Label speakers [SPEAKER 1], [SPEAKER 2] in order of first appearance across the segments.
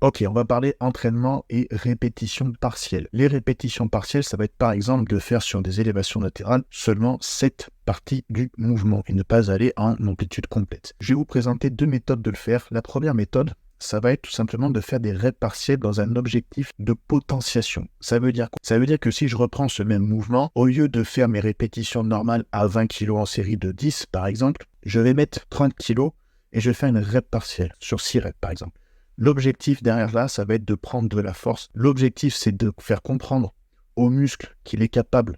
[SPEAKER 1] Ok, on va parler entraînement et répétition partielle. Les répétitions partielles, ça va être par exemple de faire sur des élévations latérales seulement 7 parties du mouvement et ne pas aller en amplitude complète. Je vais vous présenter 2 méthodes de le faire. La première méthode, ça va être tout simplement de faire des reps partiels dans un objectif de potentiation. Ça veut dire quoi? Ça veut dire que si je reprends ce même mouvement, au lieu de faire mes répétitions normales à 20 kg en série de 10 par exemple, je vais mettre 30 kg et je vais faire une rep partielle sur 6 reps par exemple. L'objectif derrière là, ça va être de prendre de la force. L'objectif, c'est de faire comprendre au muscle qu'il est capable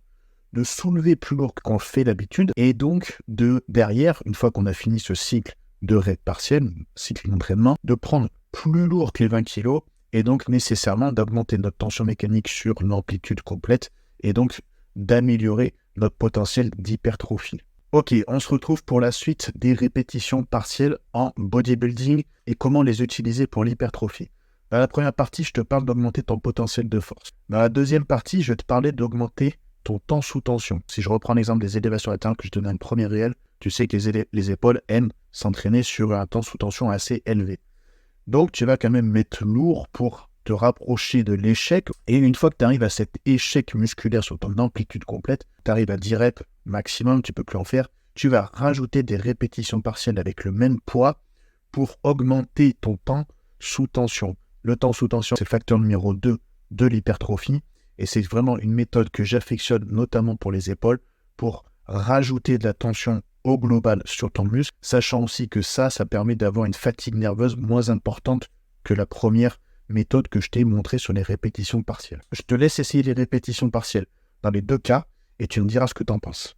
[SPEAKER 1] de soulever plus lourd qu'on le fait d'habitude. Et donc, derrière, une fois qu'on a fini ce cycle de rep partiel, cycle d'entraînement, de prendre plus lourd que les 20 kg et donc nécessairement d'augmenter notre tension mécanique sur l'amplitude complète et donc d'améliorer notre potentiel d'hypertrophie. Ok, on se retrouve pour la suite des répétitions partielles en bodybuilding et comment les utiliser pour l'hypertrophie. Dans la première partie, je te parle d'augmenter ton potentiel de force. Dans la deuxième partie, je vais te parler d'augmenter ton temps sous tension. Si je reprends l'exemple des élévations latérales que je te donne une première réelle, tu sais que les épaules aiment s'entraîner sur un temps sous tension assez élevé. Donc, tu vas quand même mettre lourd pour te rapprocher de l'échec. Et une fois que tu arrives à cet échec musculaire sur ton amplitude complète, tu arrives à 10 reps maximum, tu ne peux plus en faire. Tu vas rajouter des répétitions partielles avec le même poids pour augmenter ton temps sous tension. Le temps sous tension, c'est le facteur numéro 2 de l'hypertrophie. Et c'est vraiment une méthode que j'affectionne, notamment pour les épaules, pour rajouter de la tension au global sur ton muscle, sachant aussi que ça permet d'avoir une fatigue nerveuse moins importante que la première méthode que je t'ai montrée sur les répétitions partielles. Je te laisse essayer les répétitions partielles dans les deux cas et tu me diras ce que tu en penses.